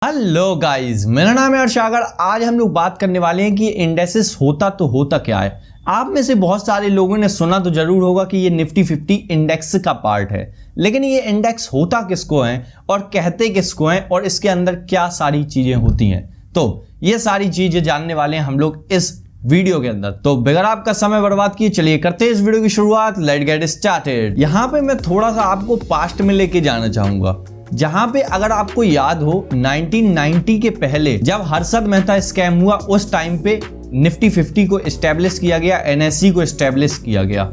Hello guys, मेरा नाम है अर्शागर। आज हम लोग बात करने वाले हैं कि इंडेक्सेस होता क्या है। आप में से बहुत सारे लोगों ने सुना तो जरूर होगा कि ये निफ्टी 50 इंडेक्स का पार्ट है, लेकिन ये इंडेक्स होता किसको है और कहते किसको हैं और इसके अंदर क्या सारी चीजें होती हैं। तो ये सारी चीजें जानने वाले हैं हम लोग इस वीडियो के अंदर। तो बगैर आपका समय बर्बाद किए चलिए करते हैं इस वीडियो की शुरुआत। Let's get started. यहाँ पे मैं थोड़ा सा आपको पास्ट में लेके जाना चाहूंगा, जहां पे अगर आपको याद हो 1990 के पहले जब हर्षद मेहता स्कैम हुआ, उस टाइम पे निफ्टी 50 को एस्टेब्लिश किया गया, एनएसई को एस्टेब्लिश किया गया।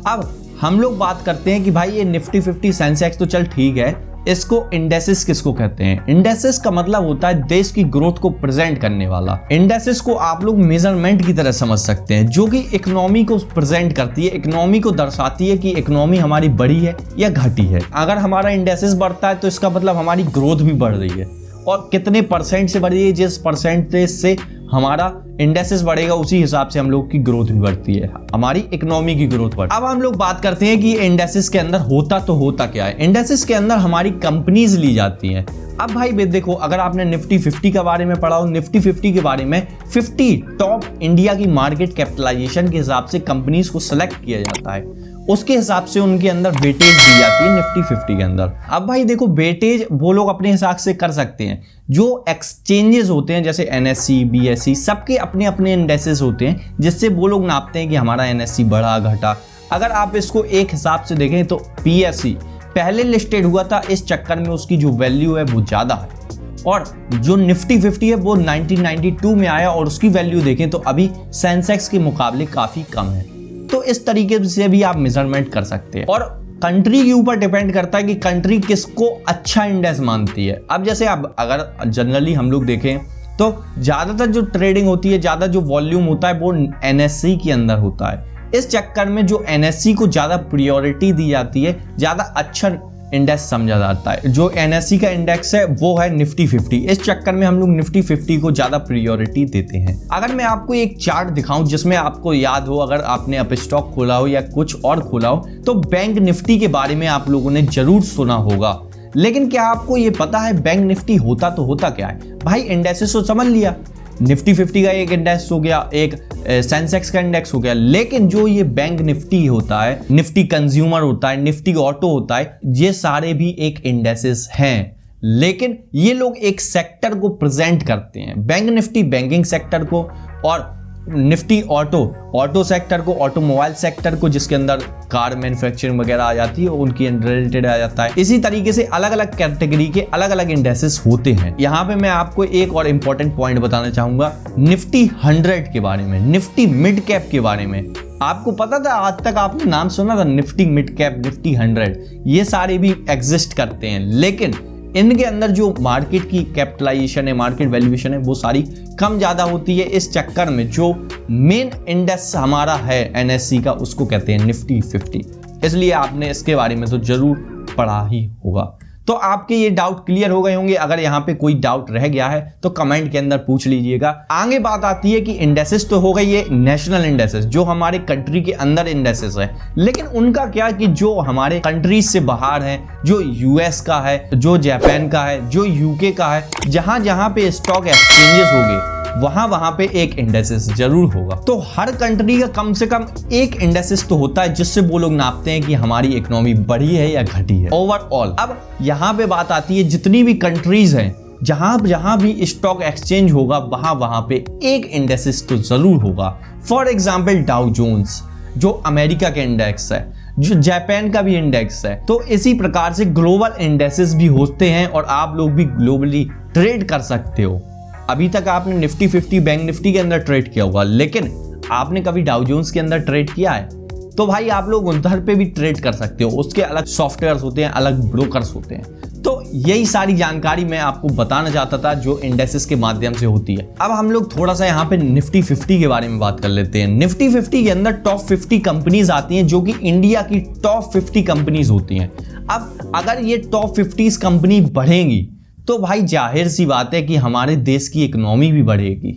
अब हम लोग बात करते हैं कि भाई ये निफ्टी 50 सेंसेक्स तो चल ठीक है, इसको इंडेक्सेस किसको कहते हैं। इंडेक्सेस का मतलब होता है देश की ग्रोथ को प्रेजेंट करने वाला। इंडेक्सेस को आप लोग मेजरमेंट की तरह समझ सकते हैं, जो कि इकोनॉमी को प्रेजेंट करती है, इकोनॉमी को दर्शाती है कि इकोनॉमी हमारी बढ़ी है या घटी है। अगर हमारा इंडेक्सेस बढ़ता है तो इसका मतलब हमारी ग्रोथ भी बढ़ रही है, और कितने परसेंट से बढ़ रही है, जिस परसेंटेज से हमारा इंडेक्सेस बढ़ेगा उसी हिसाब से हम लोग की ग्रोथ भी बढ़ती है, हमारी इकोनॉमी की ग्रोथ बढ़ती है। अब हम लोग बात करते हैं कि इंडेक्सेस के अंदर होता क्या है। इंडेक्सेस के अंदर हमारी कंपनीज ली जाती हैं। अब भाई देखो, अगर आपने निफ्टी 50 के बारे में पढ़ा हो, निफ्टी 50 के बारे में 50 टॉप इंडिया की मार्केट कैपिटलाइजेशन के हिसाब से कंपनीज को सिलेक्ट किया जाता है, उसके हिसाब से उनके अंदर वेटेज दी जाती है निफ्टी 50 के अंदर। अब भाई देखो, वेटेज वो लोग अपने हिसाब से कर सकते हैं। जो एक्सचेंजेस होते हैं जैसे एनएसई, बीएसई, सबके अपने अपने इंडेक्सेस होते हैं, जिससे वो लोग नापते हैं कि हमारा एनएसई बढ़ा घटा। अगर आप इसको एक हिसाब से देखें तो पीएसई पहले लिस्टेड हुआ था, इस चक्कर में उसकी जो वैल्यू है वो ज्यादा है, और जो निफ्टी 50 है वो 1992 में आया और उसकी वैल्यू देखें तो अभी सेंसेक्स के मुकाबले काफी कम है। तो इस तरीके से भी आप मेजरमेंट कर सकते हैं, और कंट्री के ऊपर डिपेंड करता है कि कंट्री किसको अच्छा इंडेक्स मानती है। अब जैसे अब अगर जनरली हम लोग देखें तो ज्यादातर जो ट्रेडिंग होती है, ज्यादा जो वॉल्यूम होता है वो एनएसई के अंदर होता है। इस चक्कर में जो एनएसई को ज्यादा प्रायोरिटी दी जाती है, ज्यादा अच्छा इंडेक्स समझा जाता है। जो एनएसई का इंडेक्स है वो है निफ्टी 50, इस चक्कर में हम लोग निफ्टी 50 को ज्यादा प्रायोरिटी देते हैं। अगर मैं आपको एक चार्ट दिखाऊं जिसमें आपको याद हो, अगर आपने अप स्टॉक खोला हो या कुछ और खोला हो, तो बैंक निफ्टी के बारे में आप लोगों ने जरूर सुना होगा। लेकिन क्या आपको ये पता है बैंक निफ्टी होता क्या है? भाई इंडेक्सेस तो समझ लिया, निफ्टी 50 का एक इंडेक्स हो गया, एक सेंसेक्स का इंडेक्स हो गया, लेकिन जो ये बैंक निफ्टी होता है, निफ्टी कंज्यूमर होता है, निफ्टी ऑटो होता है, ये सारे भी एक इंडेक्सेस हैं, लेकिन ये लोग एक सेक्टर को प्रेजेंट करते हैं। बैंक निफ्टी बैंकिंग सेक्टर को, और निफ्टी ऑटो सेक्टर को, ऑटोमोबाइल सेक्टर को, जिसके अंदर कार मैन्युफैक्चरिंग वगैरह आ जाती है, उनकी रिलेटेड आ जाता है। इसी तरीके से अलग अलग कैटेगरी के अलग अलग इंडेक्सेस होते हैं। यहाँ पे मैं आपको एक और इंपॉर्टेंट पॉइंट बताना चाहूंगा निफ्टी 100 के बारे में, निफ्टी मिड कैप के बारे में। आपको पता था, आज तक आपने नाम सुना था निफ्टी मिड कैप, निफ्टी 100, ये सारे भी एग्जिस्ट करते हैं, लेकिन इनके अंदर जो मार्केट की कैपिटलाइजेशन है, मार्केट वैल्यूएशन है, वो सारी कम ज्यादा होती है। इस चक्कर में जो मेन इंडेक्स हमारा है एनएसई का, उसको कहते हैं निफ्टी 50। इसलिए आपने इसके बारे में तो जरूर पढ़ा ही होगा। तो आपके ये डाउट क्लियर हो गए होंगे। अगर यहाँ पे कोई डाउट रह गया है तो कमेंट के अंदर पूछ लीजिएगा। आगे बात आती है कि इंडेक्सेस तो हो गई ये नेशनल इंडेक्सेस, जो हमारे कंट्री के अंदर इंडेक्सेस है, लेकिन उनका क्या कि जो हमारे कंट्रीज से बाहर है, जो यूएस का है, जो जापान का है, जो यूके का है, जहां जहां पे स्टॉक एक्सचेंजेस होंगे वहां पे एक इंडेक्सेस जरूर होगा। तो हर कंट्री का कम से कम एक इंडेक्सेस तो होता है, जिससे वो लोग नापते हैं कि हमारी इकोनॉमी बढ़ी है या घटी है ओवरऑल। अब यहाँ पे बात आती है, जितनी भी कंट्रीज हैं, जहां भी स्टॉक एक्सचेंज होगा वहां पे एक इंडेक्सेस तो जरूर होगा। फॉर एग्जाम्पल डाउ जोन्स जो अमेरिका के इंडेक्स है, जो जापान का भी इंडेक्स है। तो इसी प्रकार से ग्लोबल इंडेक्सेस भी होते हैं और आप लोग भी ग्लोबली ट्रेड कर सकते हो। अभी तक आपने निफ्टी 50 बैंक निफ्टी के अंदर ट्रेड किया होगा, लेकिन आपने कभी डाउ जोन्स के अंदर ट्रेड किया है? तो भाई आप लोग उधर पे भी ट्रेड कर सकते हो, उसके अलग सॉफ्टवेयर्स होते हैं, अलग ब्रोकर्स होते हैं। तो यही सारी जानकारी मैं आपको बताना चाहता था जो इंडेक्सेस के माध्यम से होती है। अब हम लोग थोड़ा सा यहाँ पे निफ्टी 50 के बारे में बात कर लेते हैं। निफ्टी 50 के अंदर टॉप 50 कंपनीज आती हैं, जो कि इंडिया की टॉप 50 कंपनीज होती हैं। अब अगर ये टॉप 50 कंपनी बढ़ेंगी तो भाई जाहिर सी बात है कि हमारे देश की इकोनॉमी भी बढ़ेगी।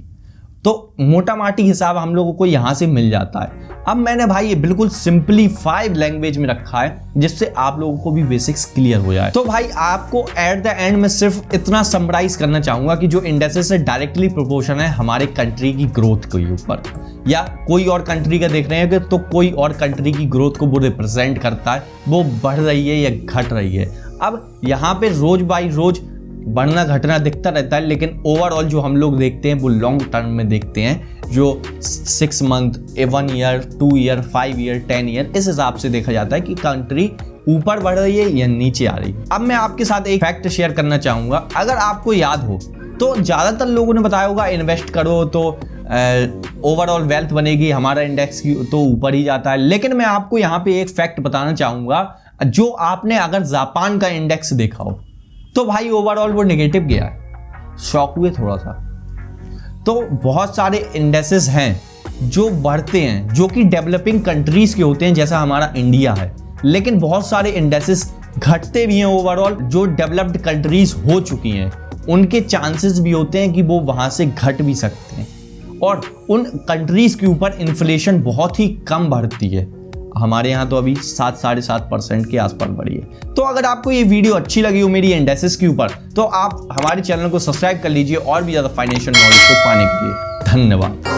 तो मोटा माटी हिसाब हम लोगों को यहाँ से मिल जाता है। अब मैंने भाई ये बिल्कुल सिंपलीफाइड लैंग्वेज में रखा है जिससे आप लोगों को भी बेसिक्स क्लियर हो जाए। तो भाई आपको एट द एंड में सिर्फ इतना समराइज करना चाहूंगा कि जो इंडेक्सेस है डायरेक्टली प्रोपोर्शन है हमारे कंट्री की ग्रोथ के ऊपर, या कोई और कंट्री का देख रहे हैं कि तो कोई और कंट्री की ग्रोथ को वो रिप्रेजेंट करता है, वो बढ़ रही है या घट रही है। अब यहाँ पे रोज बाई रोज बढ़ना घटना दिखता रहता है, लेकिन ओवरऑल जो हम लोग देखते हैं वो लॉन्ग टर्म में देखते हैं, जो 6 month, 1 year, 2 year, 5 year, 10 year, इस हिसाब से देखा जाता है कि कंट्री ऊपर बढ़ रही है या नीचे आ रही है। अब मैं आपके साथ एक फैक्ट शेयर करना चाहूंगा, अगर आपको याद हो तो ज्यादातर लोगों ने बताया होगा इन्वेस्ट करो तो ओवरऑल वेल्थ बनेगी, हमारा इंडेक्स तो ऊपर ही जाता है। लेकिन मैं आपको यहाँ पे एक फैक्ट बताना चाहूंगा, जो आपने अगर जापान का इंडेक्स देखा हो तो भाई ओवरऑल वो नेगेटिव गया है, शॉक हुए थोड़ा सा। तो बहुत सारे इंडेक्सेस हैं जो बढ़ते हैं, जो कि डेवलपिंग कंट्रीज के होते हैं जैसा हमारा इंडिया है, लेकिन बहुत सारे इंडेक्सेस घटते भी हैं ओवरऑल, जो डेवलप्ड कंट्रीज हो चुकी हैं उनके चांसेस भी होते हैं कि वो वहां से घट भी सकते हैं, और उन कंट्रीज के ऊपर इन्फ्लेशन बहुत ही कम बढ़ती है। हमारे यहाँ तो अभी 7-7.5% के आसपास बढ़ी है। तो अगर आपको ये वीडियो अच्छी लगी हो मेरी इंडेक्सेस के ऊपर, तो आप हमारे चैनल को सब्सक्राइब कर लीजिए और भी ज़्यादा फाइनेंशियल नॉलेज को पाने के लिए। धन्यवाद।